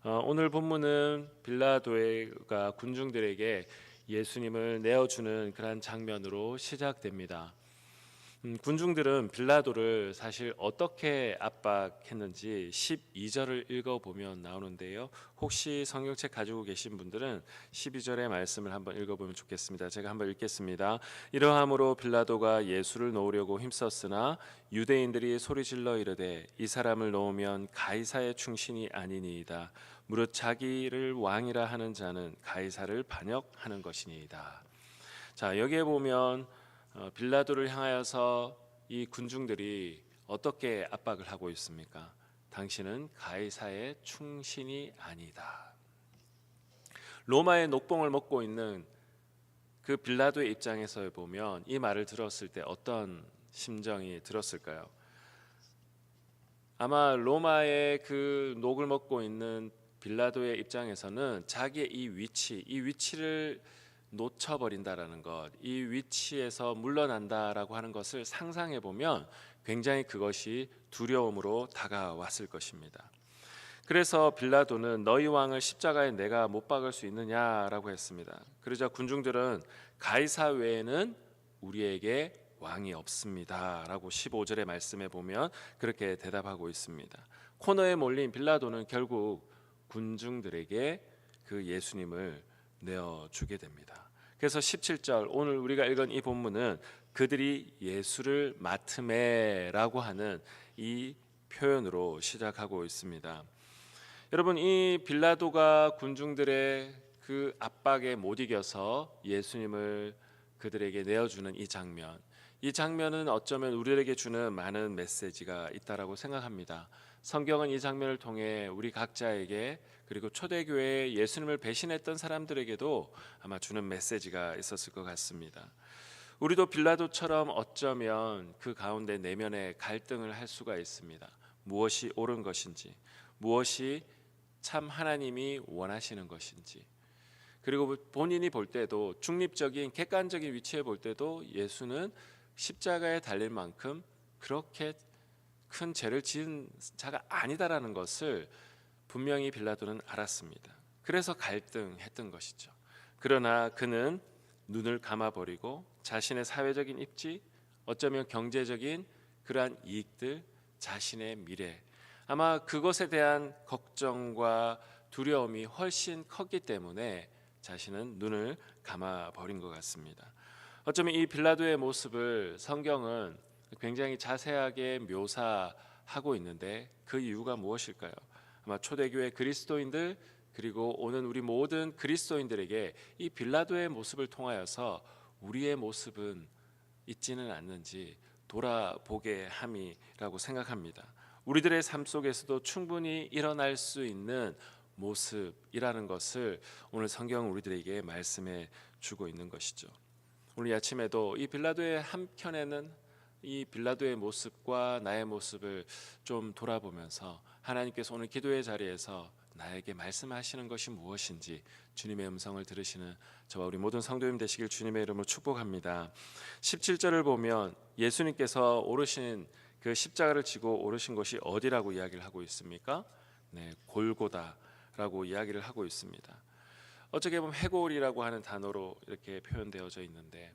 오늘 본문은 빌라도가 군중들에게 예수님을 내어주는 그런 장면으로 시작됩니다. 군중들은 빌라도를 사실 어떻게 압박했는지 12절을 읽어보면 나오는데요. 혹시 성경책 가지고 계신 분들은 12절의 말씀을 한번 읽어보면 좋겠습니다. 제가 한번 읽겠습니다. 이러함으로 빌라도가 예수를 놓으려고 힘썼으나 유대인들이 소리질러 이르되 이 사람을 놓으면 가이사의 충신이 아니니이다. 무릇 자기를 왕이라 하는 자는 가이사를 반역하는 것이니이다. 자, 여기에 보면 빌라도를 향하여서 이 군중들이 어떻게 압박을 하고 있습니까? 당신은 가이사의 충신이 아니다. 로마의 녹봉을 먹고 있는 그 빌라도의 입장에서 보면 이 말을 들었을 때 어떤 심정이 들었을까요? 아마 로마의 그 녹을 먹고 있는 빌라도의 입장에서는 자기의 이 위치를 놓쳐버린다라는 것, 이 위치에서 물러난다라고 하는 것을 상상해 보면 굉장히 그것이 두려움으로 다가왔을 것입니다. 그래서 빌라도는 너희 왕을 십자가에 내가 못 박을 수 있느냐라고 했습니다. 그러자 군중들은 가이사 외에는 우리에게 왕이 없습니다라고 15절의 말씀에 보면 그렇게 대답하고 있습니다. 코너에 몰린 빌라도는 결국 군중들에게 그 예수님을 내어주게 됩니다. 그래서 17절 오늘 우리가 읽은 이 본문은 그들이 예수를 맡음에라고 하는 이 표현으로 시작하고 있습니다. 여러분, 이 빌라도가 군중들의 그 압박에 못 이겨서 예수님을 그들에게 내어주는 이 장면은 어쩌면 우리에게 주는 많은 메시지가 있다라고 생각합니다. 성경은 이 장면을 통해 우리 각자에게 그리고 초대교회에 예수님을 배신했던 사람들에게도 아마 주는 메시지가 있었을 것 같습니다. 우리도 빌라도처럼 어쩌면 그 가운데 내면의 갈등을 할 수가 있습니다. 무엇이 옳은 것인지, 무엇이 참 하나님이 원하시는 것인지, 그리고 본인이 볼 때도 중립적인 객관적인 위치에 볼 때도 예수는 십자가에 달릴 만큼 그렇게 큰 죄를 지은 자가 아니다라는 것을 분명히 빌라도는 알았습니다. 그래서 갈등했던 것이죠. 그러나 그는 눈을 감아버리고 자신의 사회적인 입지, 어쩌면 경제적인 그러한 이익들, 자신의 미래, 아마 그것에 대한 걱정과 두려움이 훨씬 컸기 때문에 자신은 눈을 감아버린 것 같습니다. 어쩌면 이 빌라도의 모습을 성경은 굉장히 자세하게 묘사하고 있는데 그 이유가 무엇일까요? 아마 초대교회 그리스도인들 그리고 오는 우리 모든 그리스도인들에게 이 빌라도의 모습을 통하여서 우리의 모습은 있지는 않는지 돌아보게 함이라고 생각합니다. 우리들의 삶 속에서도 충분히 일어날 수 있는 모습이라는 것을 오늘 성경은 우리들에게 말씀해 주고 있는 것이죠. 오늘 아침에도 이 빌라도의 한켠에는 이 빌라도의 모습과 나의 모습을 좀 돌아보면서 하나님께서 오늘 기도의 자리에서 나에게 말씀하시는 것이 무엇인지 주님의 음성을 들으시는 저와 우리 모든 성도님 되시길 주님의 이름으로 축복합니다. 17절을 보면 예수님께서 오르신 그 십자가를 지고 오르신 곳이 어디라고 이야기를 하고 있습니까? 네, 골고다라고 이야기를 하고 있습니다. 어떻게 보면 해골이라고 하는 단어로 이렇게 표현되어져 있는데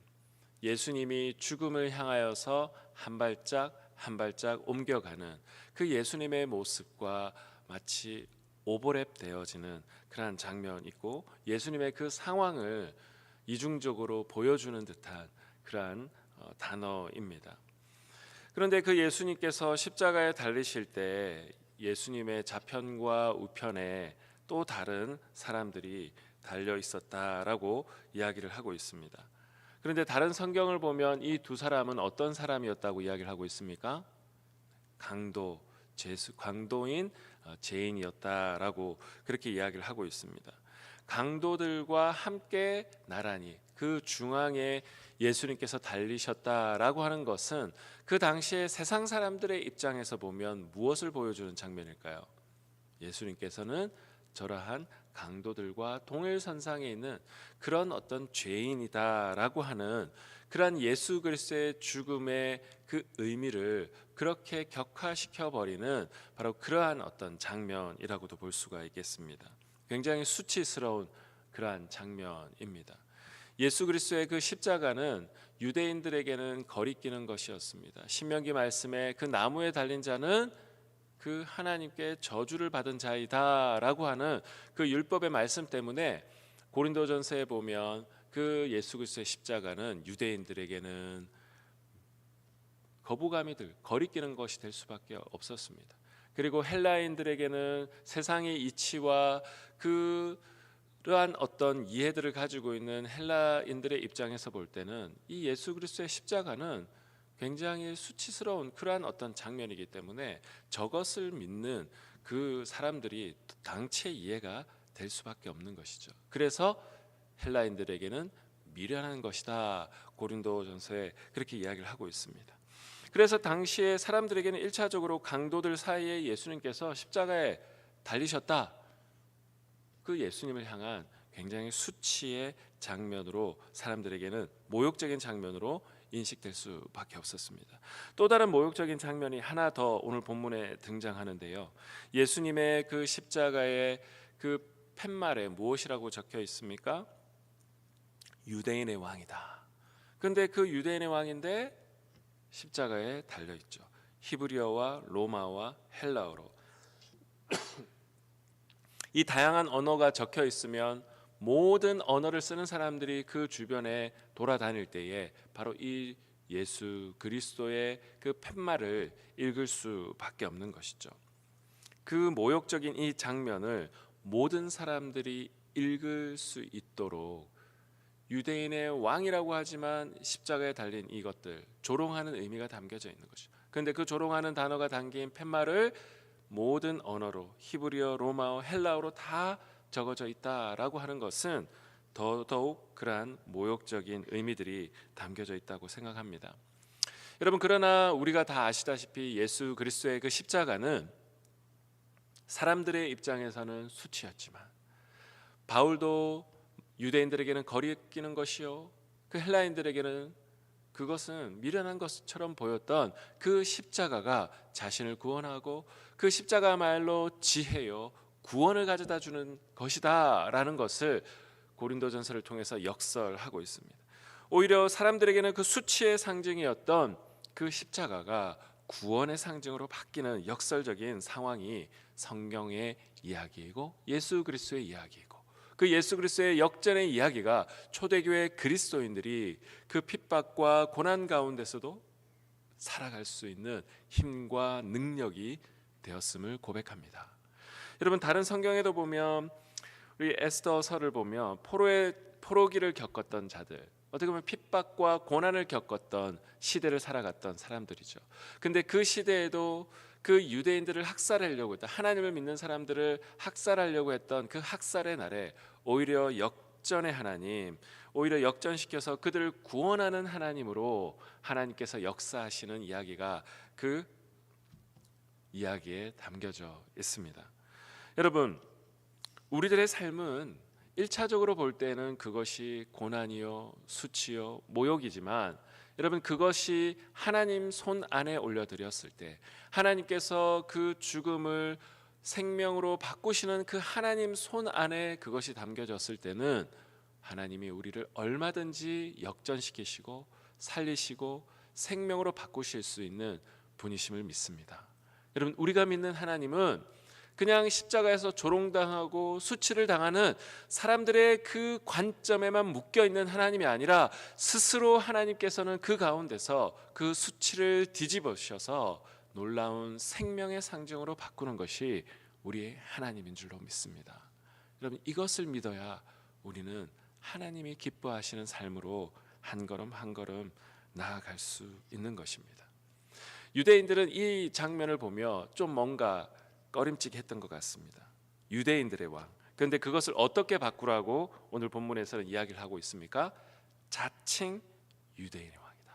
예수님이 죽음을 향하여서 한 발짝 한 발짝 옮겨가는 그 예수님의 모습과 마치 오버랩 되어지는 그러한 장면이 있고 예수님의 그 상황을 이중적으로 보여주는 듯한 그러한 단어입니다. 그런데 그 예수님께서 십자가에 달리실 때 예수님의 좌편과 우편에 또 다른 사람들이 달려 있었다라고 이야기를 하고 있습니다. 그런데 다른 성경을 보면 이 두 사람은 어떤 사람이었다고 이야기를 하고 있습니까? 강도인 죄인이었다라고 그렇게 이야기를 하고 있습니다. 강도들과 함께 나란히 그 중앙에 예수님께서 달리셨다라고 하는 것은 그 당시에 세상 사람들의 입장에서 보면 무엇을 보여주는 장면일까요? 예수님께서는 저러한 강도들과 동일선상에 있는 그런 어떤 죄인이다라고 하는 그러한 예수 그리스도의 죽음의 그 의미를 그렇게 격화시켜 버리는 바로 그러한 어떤 장면이라고도 볼 수가 있겠습니다. 굉장히 수치스러운 그러한 장면입니다. 예수 그리스도의 그 십자가는 유대인들에게는 거리끼는 것이었습니다. 신명기 말씀에 그 나무에 달린 자는 그 하나님께 저주를 받은 자이다라고 하는 그 율법의 말씀 때문에 고린도전서에 보면 그 예수 그리스도의 십자가는 유대인들에게는 거부감이 거리끼는 것이 될 수밖에 없었습니다. 그리고 헬라인들에게는 세상의 이치와 그러한 어떤 이해들을 가지고 있는 헬라인들의 입장에서 볼 때는 이 예수 그리스도의 십자가는 굉장히 수치스러운 그러한 어떤 장면이기 때문에 저것을 믿는 그 사람들이 당체 이해가 될 수밖에 없는 것이죠. 그래서 헬라인들에게는 미련한 것이다. 고린도전서에 그렇게 이야기를 하고 있습니다. 그래서 당시에 사람들에게는 1차적으로 강도들 사이에 예수님께서 십자가에 달리셨다. 그 예수님을 향한 굉장히 수치의 장면으로 사람들에게는 모욕적인 장면으로 인식될 수밖에 없었습니다. 또 다른 모욕적인 장면이 하나 더 오늘 본문에 등장하는데요. 예수님의 그 십자가의 그 팻말에 무엇이라고 적혀 있습니까? 유대인의 왕이다. 그런데 그 유대인의 왕인데 십자가에 달려 있죠. 히브리어와 로마와 헬라어로 이 다양한 언어가 적혀 있으면 모든 언어를 쓰는 사람들이 그 주변에 돌아다닐 때에 바로 이 예수 그리스도의 그 팻말을 읽을 수밖에 없는 것이죠. 그 모욕적인 이 장면을 모든 사람들이 읽을 수 있도록 유대인의 왕이라고 하지만 십자가에 달린 이것들 조롱하는 의미가 담겨져 있는 것이죠. 그런데 그 조롱하는 단어가 담긴 팻말을 모든 언어로 히브리어, 로마어, 헬라어로 다 적어져 있다라고 하는 것은 더더욱 그러한 모욕적인 의미들이 담겨져 있다고 생각합니다. 여러분, 그러나 우리가 다 아시다시피 예수 그리스도의 그 십자가는 사람들의 입장에서는 수치였지만 바울도 유대인들에게는 거리끼는 것이요 그 헬라인들에게는 그것은 미련한 것처럼 보였던 그 십자가가 자신을 구원하고 그 십자가말로 지혜요 구원을 가져다 주는 것이다 라는 것을 고린도전서를 통해서 역설하고 있습니다. 오히려 사람들에게는 그 수치의 상징이었던 그 십자가가 구원의 상징으로 바뀌는 역설적인 상황이 성경의 이야기이고 예수 그리스도의 이야기이고 그 예수 그리스도의 역전의 이야기가 초대교회 그리스도인들이 그 핍박과 고난 가운데서도 살아갈 수 있는 힘과 능력이 되었음을 고백합니다. 여러분, 다른 성경에도 보면 우리 에스더서를 보면 포로기를 겪었던 자들, 어떻게 보면 핍박과 고난을 겪었던 시대를 살아갔던 사람들이죠. 근데 그 시대에도 그 유대인들을 학살하려고 했던, 하나님을 믿는 사람들을 학살하려고 했던 그 학살의 날에 오히려 역전의 하나님, 오히려 역전시켜서 그들을 구원하는 하나님으로 하나님께서 역사하시는 이야기가 그 이야기에 담겨져 있습니다. 여러분, 우리들의 삶은 1차적으로 볼 때는 그것이 고난이요 수치요 모욕이지만 여러분, 그것이 하나님 손 안에 올려드렸을 때 하나님께서 그 죽음을 생명으로 바꾸시는 그 하나님 손 안에 그것이 담겨졌을 때는 하나님이 우리를 얼마든지 역전시키시고 살리시고 생명으로 바꾸실 수 있는 분이심을 믿습니다. 여러분, 우리가 믿는 하나님은 그냥 십자가에서 조롱당하고 수치를 당하는 사람들의 그 관점에만 묶여있는 하나님이 아니라 스스로 하나님께서는 그 가운데서 그 수치를 뒤집으셔서 놀라운 생명의 상징으로 바꾸는 것이 우리의 하나님인 줄로 믿습니다. 여러분, 이것을 믿어야 우리는 하나님이 기뻐하시는 삶으로 한 걸음 한 걸음 나아갈 수 있는 것입니다. 유대인들은 이 장면을 보며 좀 뭔가 꺼림칙했던 것 같습니다. 유대인들의 왕. 그런데 그것을 어떻게 바꾸라고 오늘 본문에서는 이야기를 하고 있습니까? 자칭 유대인의 왕이다.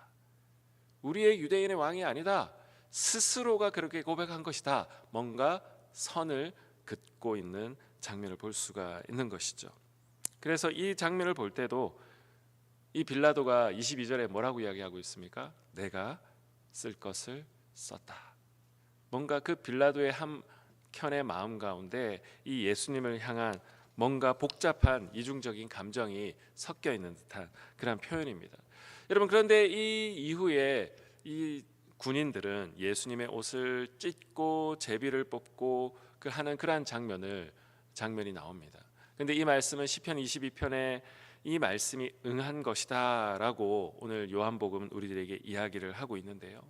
우리의 유대인의 왕이 아니다. 스스로가 그렇게 고백한 것이다. 뭔가 선을 긋고 있는 장면을 볼 수가 있는 것이죠. 그래서 이 장면을 볼 때도 이 빌라도가 22절에 뭐라고 이야기하고 있습니까? 내가 쓸 것을 썼다. 뭔가 그 빌라도의 한 켠의 마음 가운데 이 예수님을 향한 뭔가 복잡한 이중적인 감정이 섞여 있는 듯한 그런 표현입니다. 여러분, 그런데 이 이후에 이 군인들은 예수님의 옷을 찢고 제비를 뽑고 그 하는 그러한 장면이 나옵니다. 그런데 이 말씀은 시편 22편에 이 말씀이 응한 것이다라고 오늘 요한복음은 우리들에게 이야기를 하고 있는데요.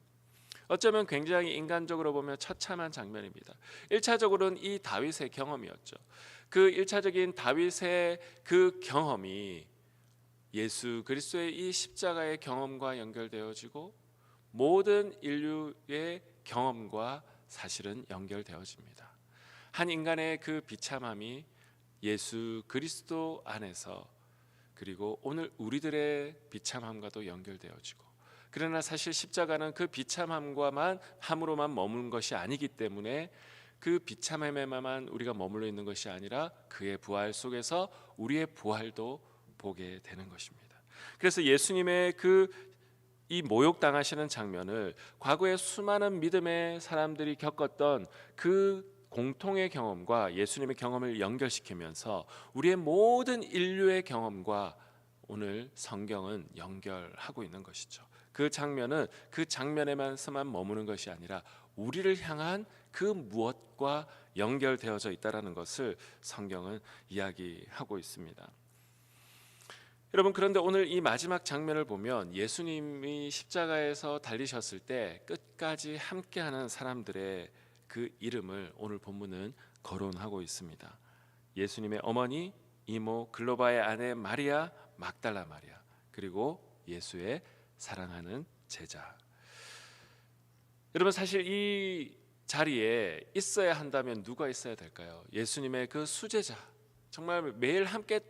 어쩌면 굉장히 인간적으로 보면 처참한 장면입니다. 1차적으로는 이 다윗의 경험이었죠. 그 1차적인 다윗의 그 경험이 예수 그리스도의 이 십자가의 경험과 연결되어지고 모든 인류의 경험과 사실은 연결되어집니다. 한 인간의 그 비참함이 예수 그리스도 안에서 그리고 오늘 우리들의 비참함과도 연결되어지고, 그러나 사실 십자가는 그 비참함과만 함으로만 머무는 것이 아니기 때문에 그 비참함에만 우리가 머물러 있는 것이 아니라 그의 부활 속에서 우리의 부활도 보게 되는 것입니다. 그래서 예수님의 이 모욕당하시는 장면을 과거에 수많은 믿음의 사람들이 겪었던 그 공통의 경험과 예수님의 경험을 연결시키면서 우리의 모든 인류의 경험과 오늘 성경은 연결하고 있는 것이죠. 그 장면은 그 장면에만서만 머무는 것이 아니라 우리를 향한 그 무엇과 연결되어져 있다는 것을 성경은 이야기하고 있습니다. 여러분, 그런데 오늘 이 마지막 장면을 보면 예수님이 십자가에서 달리셨을 때 끝까지 함께하는 사람들의 그 이름을 오늘 본문은 거론하고 있습니다. 예수님의 어머니, 이모 글로바의 아내 마리아, 막달라 마리아, 그리고 예수의 사랑하는 제자. 여러분, 사실 이 자리에 있어야 한다면 누가 있어야 될까요? 예수님의 그 수제자, 정말 매일 함께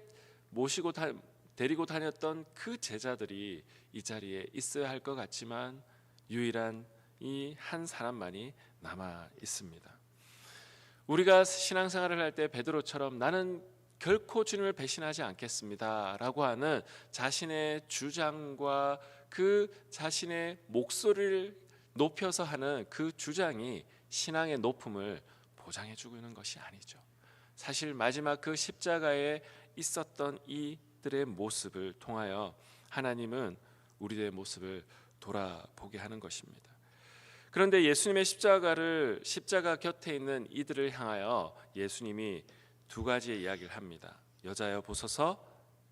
데리고 다녔던 그 제자들이 이 자리에 있어야 할 것 같지만 유일한 이 한 사람만이 남아 있습니다. 우리가 신앙생활을 할 때 베드로처럼 나는 결코 주님을 배신하지 않겠습니다라고 하는 자신의 주장과 그 자신의 목소리를 높여서 하는 그 주장이 신앙의 높음을 보장해주고 있는 것이 아니죠. 사실 마지막 그 십자가에 있었던 이들의 모습을 통하여 하나님은 우리의 모습을 돌아보게 하는 것입니다. 그런데 예수님의 십자가 곁에 있는 이들을 향하여 예수님이 두 가지의 이야기를 합니다. 여자여 보소서,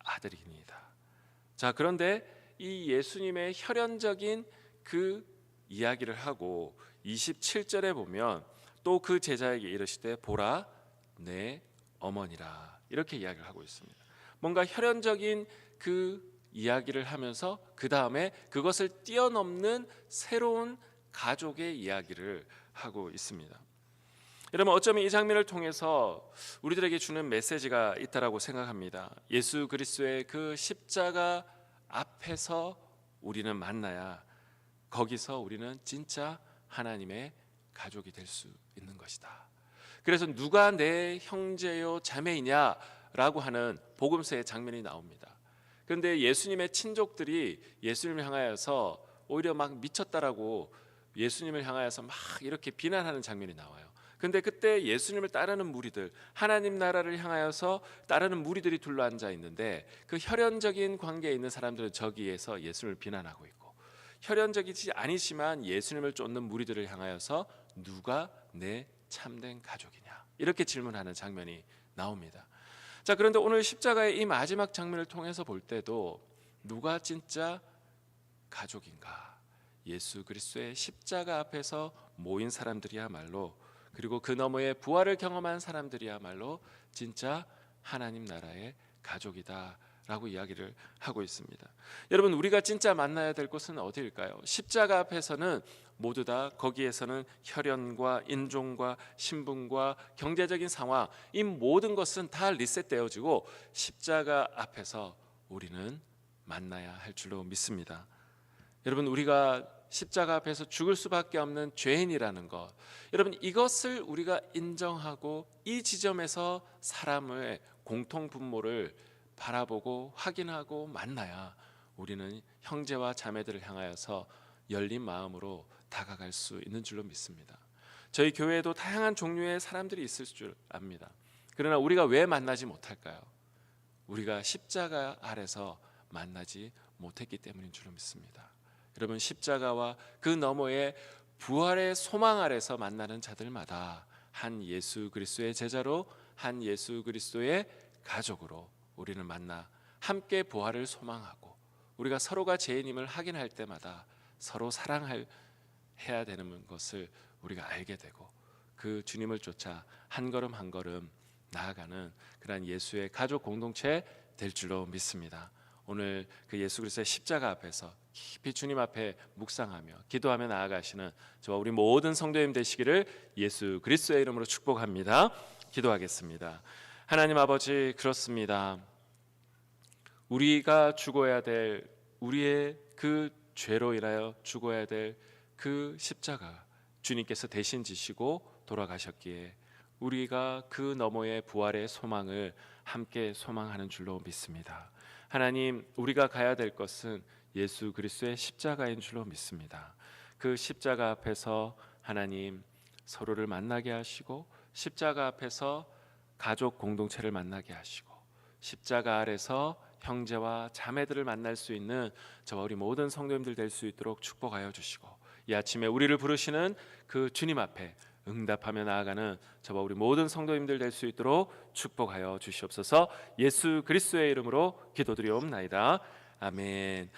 아들이니이다. 자, 그런데 이 예수님의 혈연적인 그 이야기를 하고 27절에 보면 또 그 제자에게 이르시되 보라 내 어머니라, 이렇게 이야기를 하고 있습니다. 뭔가 혈연적인 그 이야기를 하면서 그 다음에 그것을 뛰어넘는 새로운 가족의 이야기를 하고 있습니다. 여러분, 어쩌면 이 장면을 통해서 우리들에게 주는 메시지가 있다라고 생각합니다. 예수 그리스도의 그 십자가 앞에서 우리는 만나야 거기서 우리는 진짜 하나님의 가족이 될 수 있는 것이다. 그래서 누가 내 형제요 자매이냐라고 하는 복음서의 장면이 나옵니다. 그런데 예수님의 친족들이 예수님을 향하여서 오히려 막 미쳤다라고 예수님을 향하여서 막 이렇게 비난하는 장면이 나와요. 근데 그때 예수님을 따르는 무리들, 하나님 나라를 향하여서 따르는 무리들이 둘러앉아 있는데 그 혈연적인 관계에 있는 사람들은 저기에서 예수님을 비난하고 있고, 혈연적이지 아니지만 예수님을 쫓는 무리들을 향하여서 누가 내 참된 가족이냐, 이렇게 질문하는 장면이 나옵니다. 자, 그런데 오늘 십자가의 이 마지막 장면을 통해서 볼 때도 누가 진짜 가족인가? 예수 그리스도의 십자가 앞에서 모인 사람들이야말로, 그리고 그 너머의 부활을 경험한 사람들이야말로 진짜 하나님 나라의 가족이다라고 이야기를 하고 있습니다. 여러분, 우리가 진짜 만나야 될 곳은 어디일까요? 십자가 앞에서는 모두 다 거기에서는 혈연과 인종과 신분과 경제적인 상황, 이 모든 것은 다 리셋되어지고 십자가 앞에서 우리는 만나야 할 줄로 믿습니다. 여러분, 우리가 십자가 앞에서 죽을 수밖에 없는 죄인이라는 것, 여러분, 이것을 우리가 인정하고 이 지점에서 사람의 공통 분모를 바라보고 확인하고 만나야 우리는 형제와 자매들을 향하여서 열린 마음으로 다가갈 수 있는 줄로 믿습니다. 저희 교회에도 다양한 종류의 사람들이 있을 줄 압니다. 그러나 우리가 왜 만나지 못할까요? 우리가 십자가 아래서 만나지 못했기 때문인 줄로 믿습니다. 여러분, 십자가와 그 너머의 부활의 소망 아래서 만나는 자들마다 한 예수 그리스도의 제자로, 한 예수 그리스도의 가족으로 우리는 만나 함께 부활을 소망하고, 우리가 서로가 죄인임을 확인할 때마다 서로 사랑해야 되는 것을 우리가 알게 되고, 그 주님을 쫓아 한 걸음 한 걸음 나아가는 그러한 예수의 가족 공동체 될 줄로 믿습니다. 오늘 그 예수 그리스도의 십자가 앞에서 깊이 주님 앞에 묵상하며 기도하며 나아가시는 저와 우리 모든 성도님 되시기를 예수 그리스도의 이름으로 축복합니다. 기도하겠습니다. 하나님 아버지, 그렇습니다. 우리가 죽어야 될, 우리의 그 죄로 인하여 죽어야 될 그 십자가 주님께서 대신 지시고 돌아가셨기에 우리가 그 너머의 부활의 소망을 함께 소망하는 줄로 믿습니다. 하나님, 우리가 가야 될 것은 예수 그리스도의 십자가인 줄로 믿습니다. 그 십자가 앞에서 하나님 서로를 만나게 하시고, 십자가 앞에서 가족 공동체를 만나게 하시고, 십자가 아래서 형제와 자매들을 만날 수 있는 저와 우리 모든 성도님들 될 수 있도록 축복하여 주시고, 이 아침에 우리를 부르시는 그 주님 앞에 응답하며 나아가는 저와 우리 모든 성도님들 될 수 있도록 축복하여 주시옵소서. 예수 그리스도의 이름으로 기도드리옵나이다. 아멘.